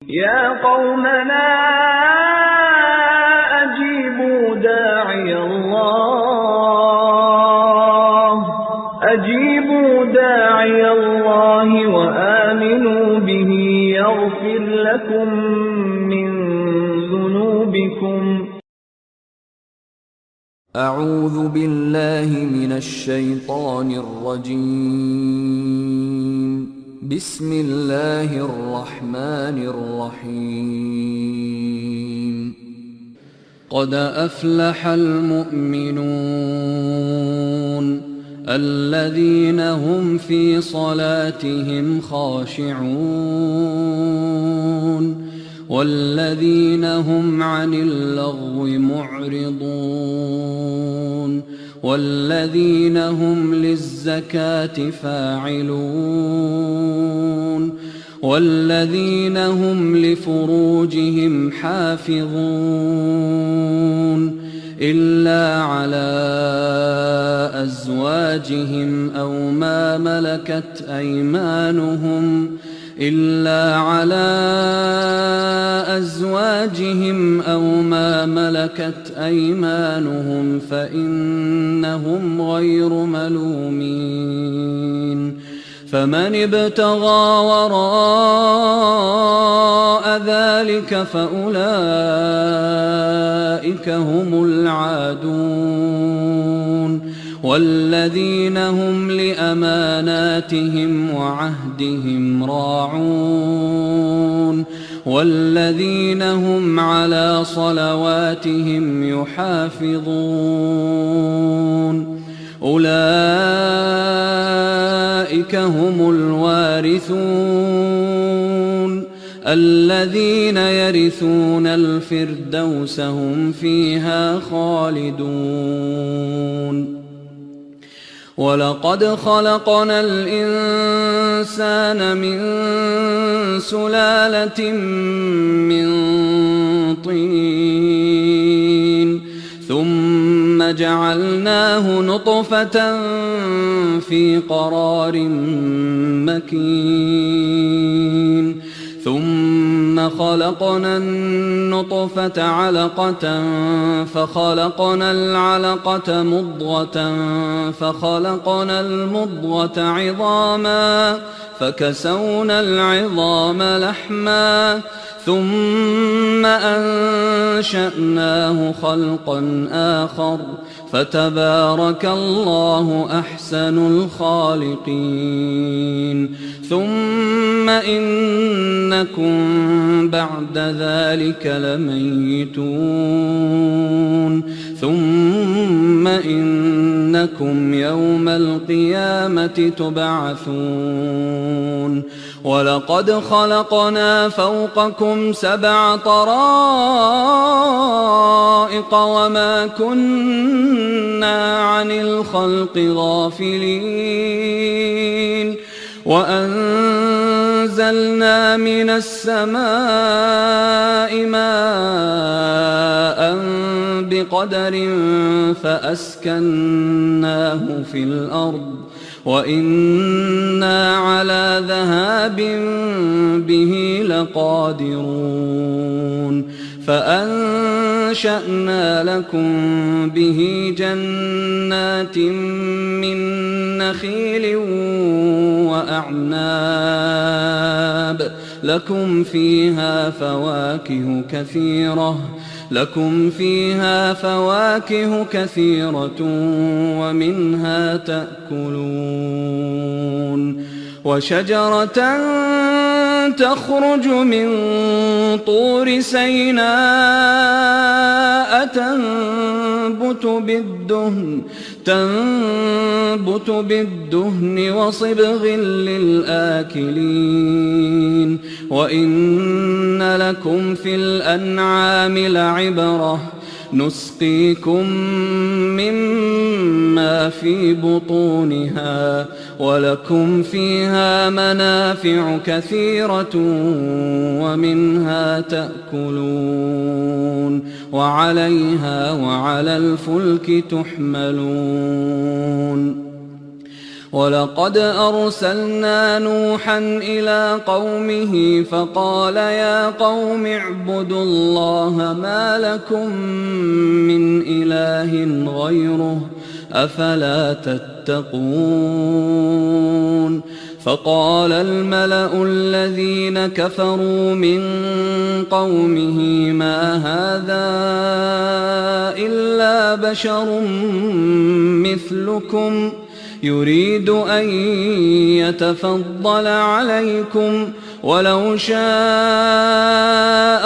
يا قومنا أجيبوا داعي الله وآمنوا به يغفر لكم من ذنوبكم. أعوذ بالله من الشيطان الرجيم. بسم الله الرحمن الرحيم. قد أفلح المؤمنون الذين هم في صلاتهم خاشعون والذين هم عن اللغو معرضون والذين هم للزكاة فاعلون والذين هم لفروجهم حافظون إلا على أزواجهم أو ما ملكت أيمانهم فإنهم غير ملومين. فمن ابتغى وراء ذلك فأولئك هم العادون والذين هم لأماناتهم وعهدهم راعون والذين هم على صلواتهم يحافظون. أولئك هم الوارثون الذين يرثون الفردوس هم فيها خالدون. ولقد خلقنا الإنسان من سلالة من طين ثم جعلناه نطفة في قرار مكين ثم خلقنا النطفة علقة فخلقنا العلقة مضغة فخلقنا المضغة عظاما فكسونا العظام لحما ثم أنشأناه خلقا آخر فتبارك الله أحسن الخالقين. ثم إنكم بعد ذلك لميتون ثم إنكم يوم القيامة تبعثون. ولقد خلقنا فوقكم 7 طرائق وما كنا عن الخلق غافلين وأنزلنا من السماء ماء بقدر فأسكناه في الأرض وإنا على ذهاب به لقادرون. فأنشأنا لكم به جنات من نخيل وأعناب لكم فيها فواكه كثيرة ومنها تأكلون. وشجرة تخرج من طور سيناء تنبت بالدهن وصبغ للآكلين. وإن لكم في الأنعام لعبرة نسقيكم مما في بطونها ولكم فيها منافع كثيرة ومنها تأكلون وعليها وعلى الفلك تحملون. ولقد أرسلنا نوحا إلى قومه فقال يا قوم اعبدوا الله ما لكم من إله غيره أفلا تتقون فقال الملأ الذين كفروا من قومه ما هذا إلا بشر مثلكم يريد أن يتفضل عليكم ولو شاء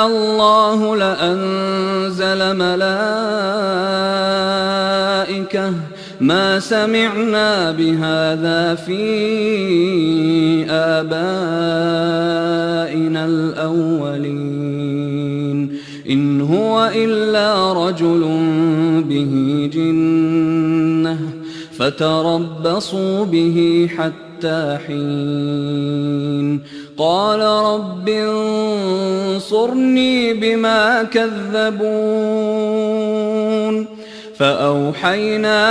الله لأنزل ملائكة ما سمعنا بهذا في آبائنا الأولين إن هو إلا رجل به جنة فتربصوا به حتى حين قال رب انصرني بما كذبون فأوحينا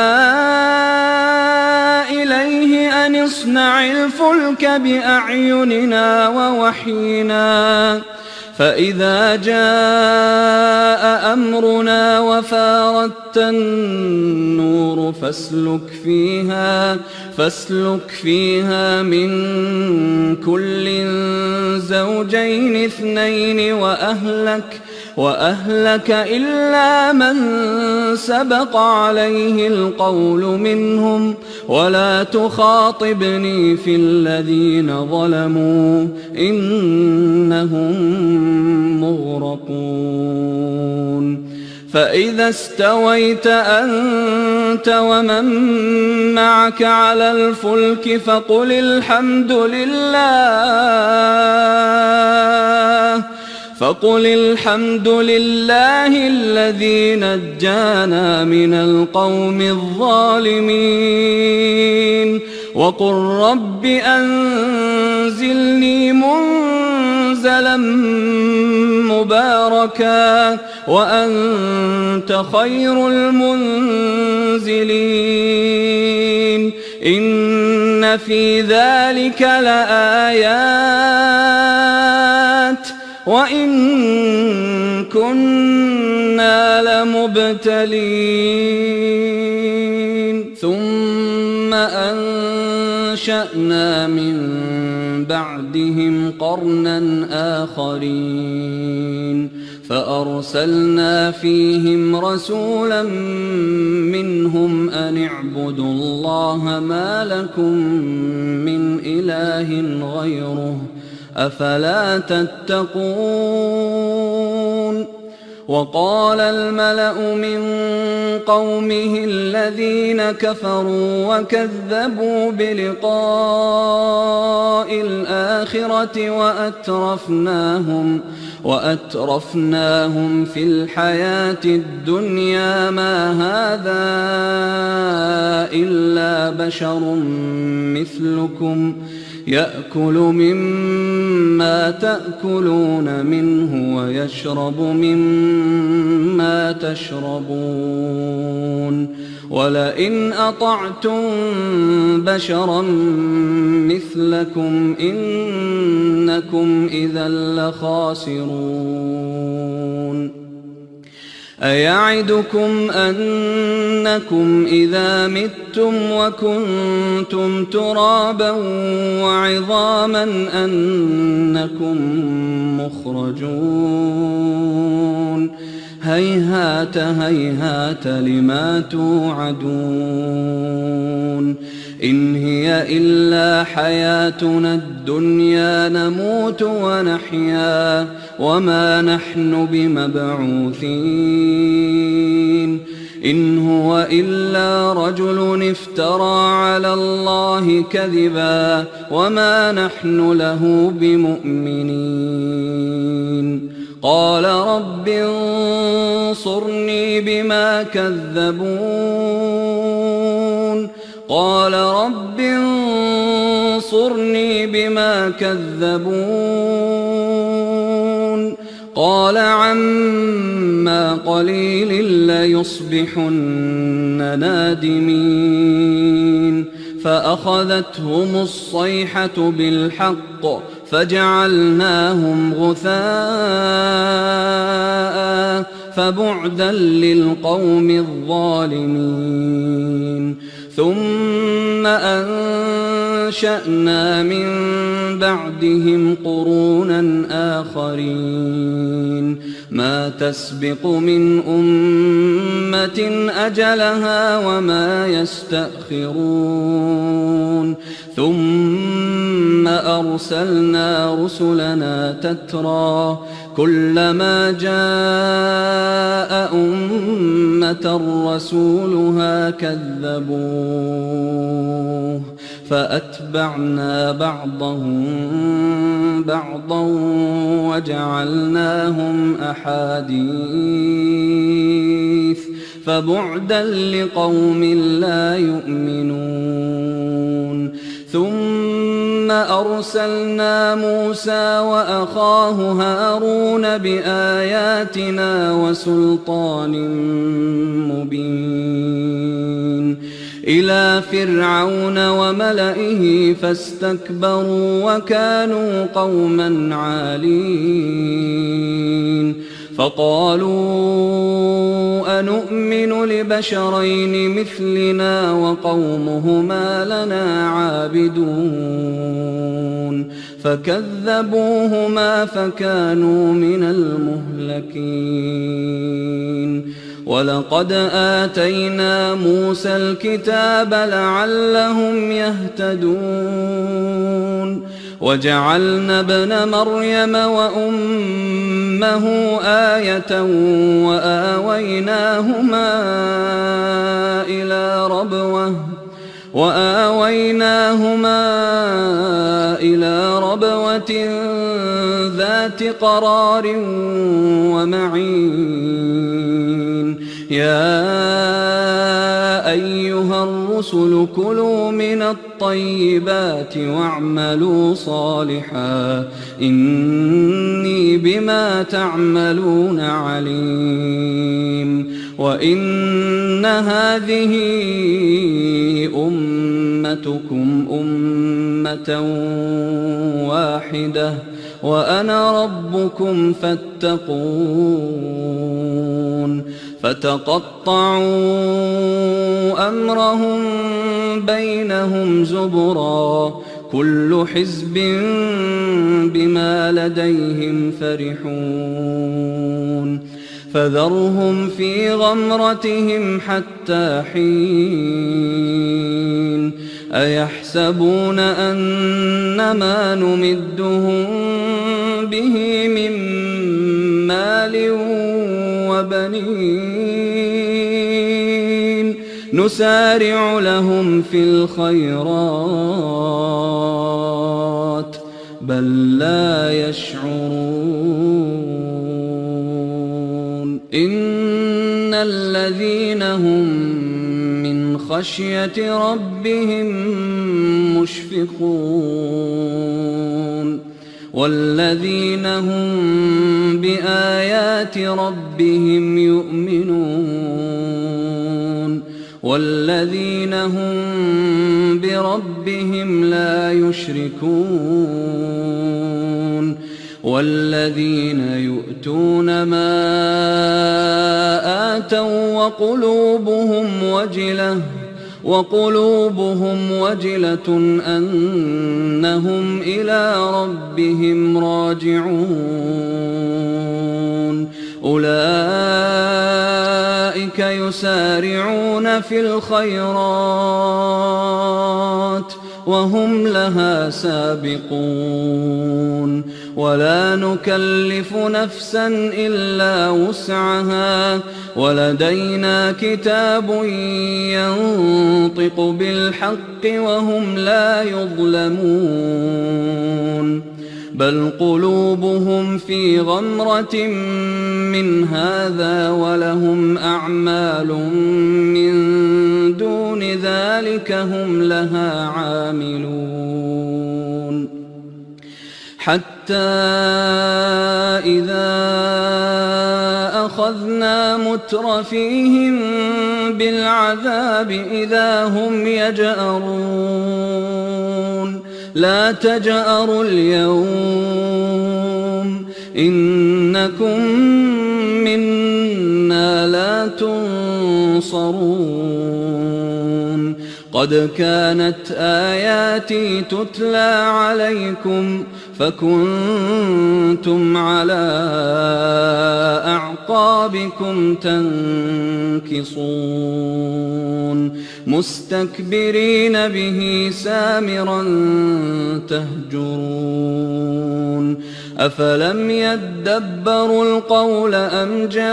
إليه أن اصنع الفلك بأعيننا ووحينا فإذا جاء أمرنا وفاردت النور فاسلك فيها من كل زوجين اثنين وأهلك إلا من سبق عليه القول منهم ولا تخاطبني في الذين ظلموا إنهم مغرقون فإذا استويت أنت ومن معك على الفلك فقل الحمد لله الذي نجانا من القوم الظالمين وقل رب أنزلني منزلا مباركا وأنت خير المنزلين إن في ذلك لآيات وإن كنا لمبتلين ثم أنشأنا من بعدهم قرنا آخرين فأرسلنا فيهم رسولا منهم أن اعبدوا الله ما لكم من إله غيره أفلا تتقون وقال الملأ من قومه الذين كفروا وكذبوا بلقاء الآخرة وأترفناهم في الحياة الدنيا ما هذا إلا بشر مثلكم يأكل مما تأكلون منه ويشرب مما تشربون ولئن أطعتم بشرا مثلكم إنكم إذا لخاسرون أيعدكم أنكم إذا متم وكنتم ترابا وعظاما أنكم مخرجون هيهات هيهات لما توعدون إن هي إلا حياتنا الدنيا نموت ونحيا وما نحن بمبعوثين إن هو إلا رجل افترى على الله كذبا وما نحن له بمؤمنين قال رب انصرني بما كذبون قال عما قليل ليصبحن نادمين فأخذتهم الصيحة بالحق فجعلناهم غثاء فبعدا للقوم الظالمين. ثم أنشأنا من بعدهم قرونا آخرين ما تسبق من أمة أجلها وما يستأخرون. ثم أرسلنا رسلنا تترى كلما جاء أمة رسولها كذبوه فأتبعنا بعضهم بعضا وجعلناهم أحاديث فبعدا لقوم لا يؤمنون. ثم أرسلنا موسى وأخاه هارون بآياتنا وسلطان مبين إلى فرعون وملئه فاستكبروا وكانوا قوما عالين. فقالوا أنؤمن لبشرين مثلنا وقومهما لنا عابدون فكذبوهما فكانوا من المهلكين. ولقد آتينا موسى الكتاب لعلهم يهتدون وجعلنا ابن مريم وأمه آية وآويناهما إلى ربوة ذات قرار ومعين. يا أيها الرسل كلوا من الطيبات واعملوا صالحا إني بما تعملون عليم. وإن هذه أمتكم أمة واحدة وأنا ربكم فاتقون. فتقطعوا أمرهم بينهم زبرا كل حزب بما لديهم فرحون. فذرهم في غمرتهم حتى حين. أيحسبون أنما نمدهم به من مال وبنين نسارع لهم في الخيرات بل لا يشعرون. إن الذين هم من خشية ربهم مشفقون والذين هم بآيات ربهم يؤمنون والذين هم بربهم لا يشركون والذين يؤتون ما آتوا وقلوبهم وجلة أنهم إلى ربهم راجعون. أولئك يسارعون في الخيرات وهم لها سابقون. ولا نكلف نفسا إلا وسعها ولدينا كتاب ينطق بالحق وهم لا يظلمون. بل قلوبهم في غمرة من هذا ولهم أعمال من دون ذلك هم لها عاملون. حتى إذا أخذنا مترفيهم بالعذاب إذا هم يجأرون لا تجأروا اليوم إنكم منا لا تنصرون قد كانت آياتي تتلى عليكم فكنتم على أعقابكم تنكصون مستكبرين به سامرا تهجرون أفلم يدبروا القول أم جاءهم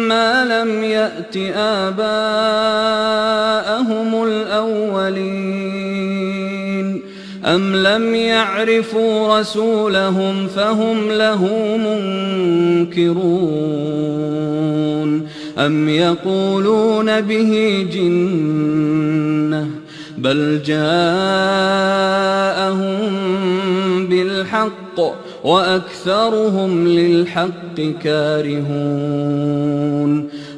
ما لم يأت آباءهم الأولين أم لم يعرفوا رسولهم فهم له منكرون أم يقولون به جنة بل جاءهم بالحق وأكثرهم للحق كارهون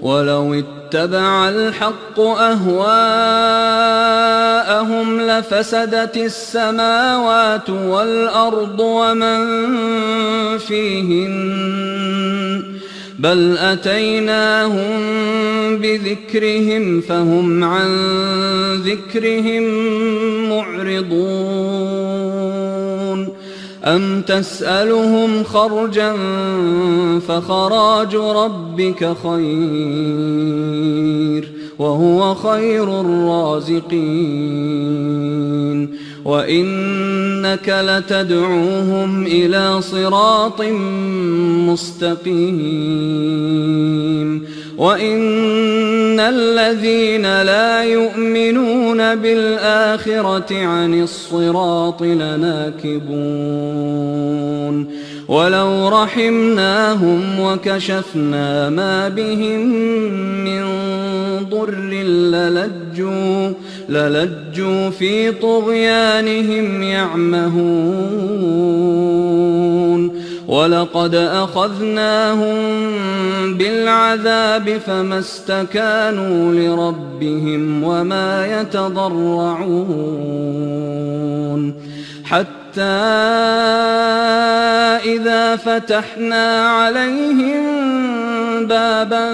ولو اتبع الحق أهواءهم لفسدت السماوات والأرض ومن فيهن بل أتيناهم بذكرهم فهم عن ذكرهم معرضون أم تسألهم خرجا فخراج ربك خير وهو خير الرازقين وإنك لتدعوهم إلى صراط مستقيم وإن الذين لا يؤمنون بالآخرة عن الصراط لناكبون ولو رحمناهم وكشفنا ما بهم من ضر للجوا في طغيانهم يعمهون ولقد أخذناهم بالعذاب فما استكانوا لربهم وما يتضرعون حتى إذا فتحنا عليهم بابا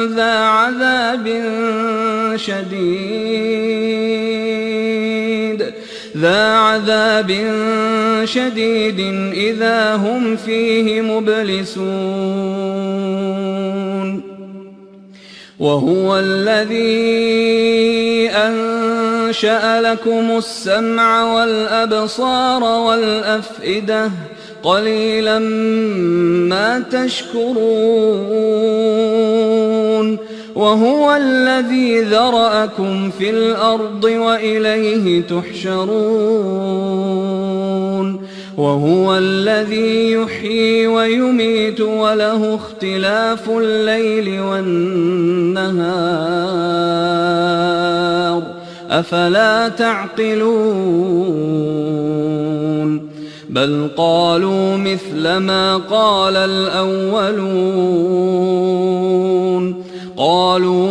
ذا عذاب شديد إذا هم فيه مبلسون وهو الذي أنشأ لكم السمع والأبصار والأفئدة قليلا ما تشكرون وهو الذي ذرأكم في الأرض وإليه تحشرون وهو الذي يحيي ويميت وله اختلاف الليل والنهار أفلا تعقلون بل قالوا مثل ما قال الأولون قالوا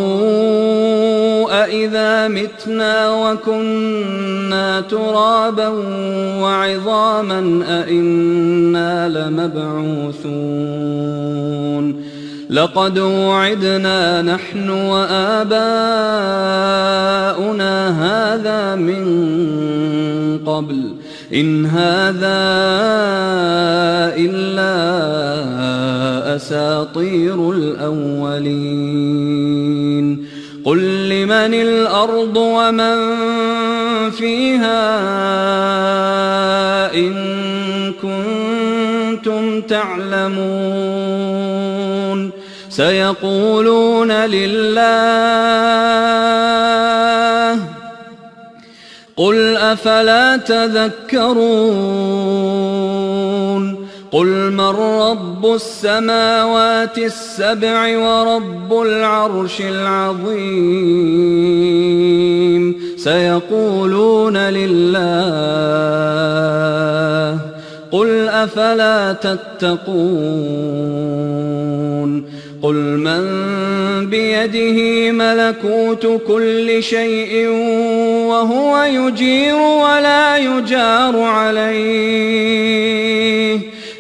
أإذا متنا وكنا ترابا وعظاما أإنا لمبعوثون لقد وعدنا نحن وآباؤنا هذا من قبل إن هذا إلا أساطير الأولين قل لمن الأرض ومن فيها إن كنتم تعلمون سيقولون لله قل أفلا تذكرون قل من رب السماوات السبع ورب العرش العظيم سيقولون لله قل أفلا تتقون قل من بيده ملكوت كل شيء وهو يجير ولا يجار عليه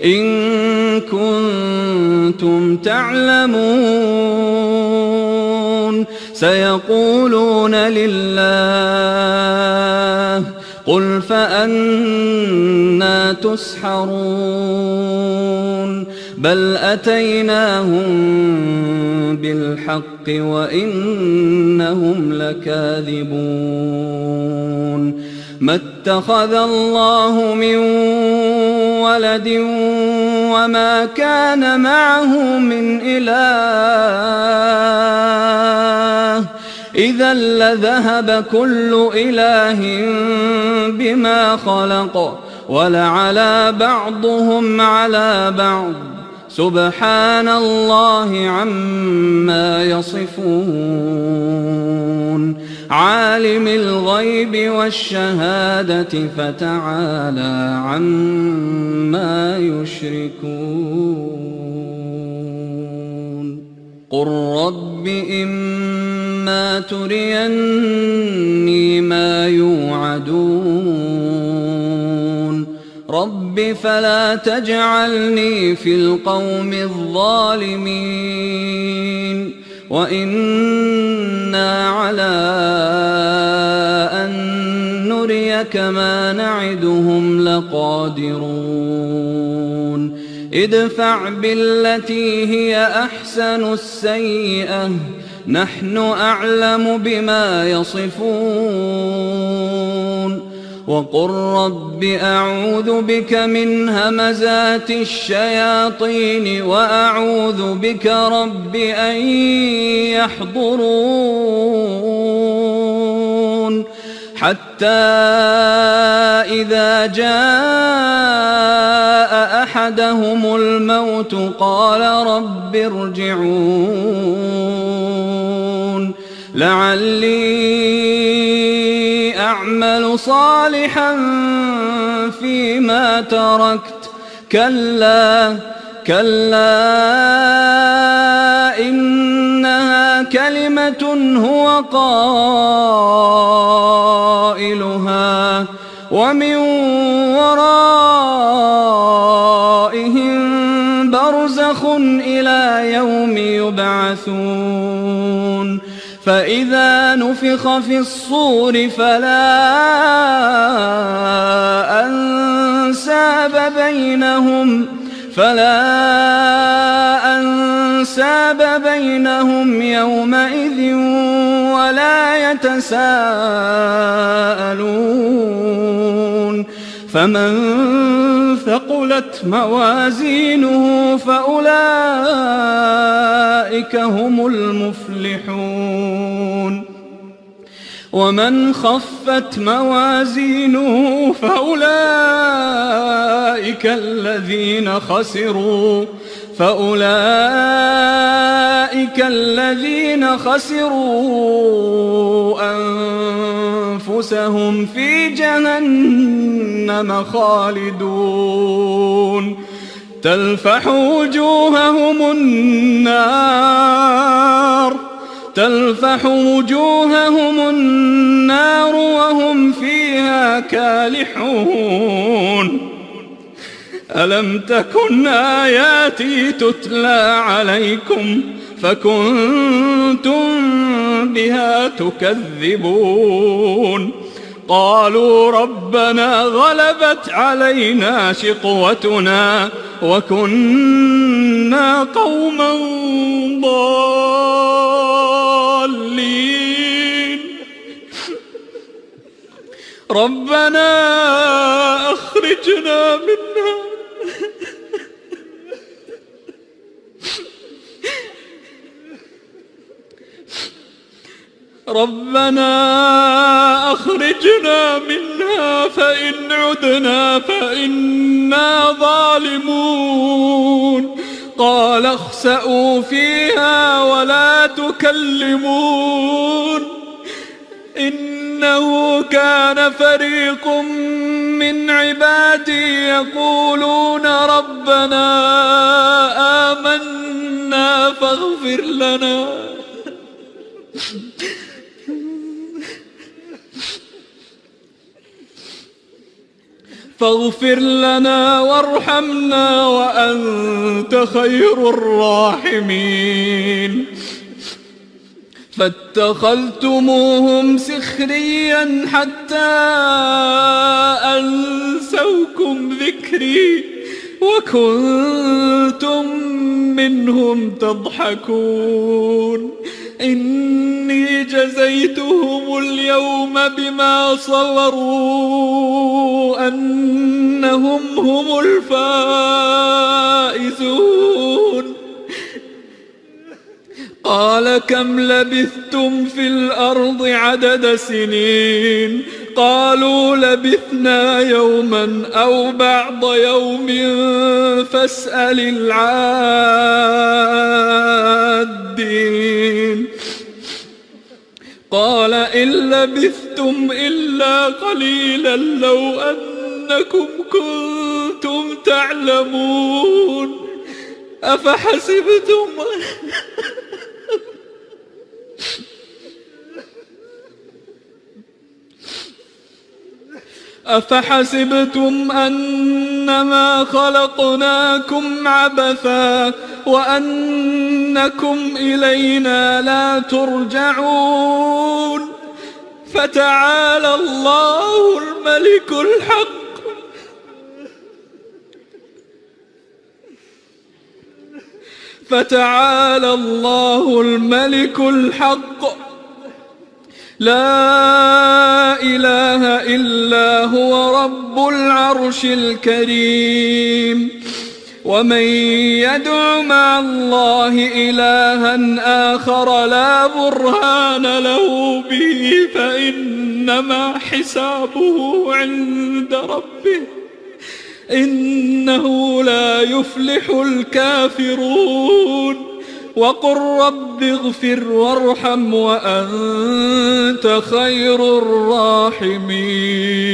إن كنتم تعلمون سيقولون لله قل فأنى تسحرون بل أتيناهم بالحق وإنهم لكاذبون ما اتخذ الله من ولد وما كان معه من إله إذا لذهب كل إله بما خلق ولعلى بعضهم على بعض سبحان الله عما يصفون عالم الغيب والشهادة فتعالى عما يشركون قل رب إما تريني ما يوعدون رب فلا تجعلني في القوم الظالمين وإنا على أن نريك ما نعدهم لقادرون ادفع بالتي هي أحسن السيئة نحن أعلم بما يصفون وقل رب أعوذ بك من همزات الشياطين وأعوذ بك رب أن يحضرون حتى إذا جاء أحدهم الموت قال رب ارجعون لعلي أعمل صالحا فيما تركت كلا إنها كلمة هو قائلها ومن ورائهم برزخ إلى يوم يبعثون فإذا نفخ في الصور فلا أنساب بينهم يومئذ ولا يتساءلون فمن ثقلت موازينه فأولئك هم المفلحون ومن خفت موازينه فأولئك الذين خسروا أنفسهم في جهنم خالدون تلفح وجوههم النار وهم فيها كالحون ألم تكن آياتي تتلى عليكم فكنتم بها تكذبون قالوا ربنا غلبت علينا شقوتنا وكنا قوما ضالين ربنا أخرجنا منها فإن عدنا فإنا ظالمون قال اخسئوا فيها ولا تكلمون إنه كان فريق من عبادي يقولون ربنا آمنا فاغفر لنا وارحمنا وأنت خير الراحمين. فاتخذتموهم سخريا حتى أنسوكم ذكري وكنتم منهم تضحكون. إني جزيتهم اليوم بما صبروا أنهم هم الفائزون. قال كم لبثتم في الأرض عدد سنين؟ قالوا لبثنا يوما أو بعض يوم فاسأل العادين. قال إن لبثتم إلا قليلا لو أنكم كنتم تعلمون. أفحسبتم أنما خلقناكم عبثا وأنكم إلينا لا ترجعون. فتعالى الله الملك الحق لا إله إلا هو رب العرش الكريم. ومن يدع مع الله إلها آخر لا برهان له به فإنما حسابه عند ربه إنه لا يفلح الكافرون. وقل رب اغفر وارحم وأنت خير الراحمين.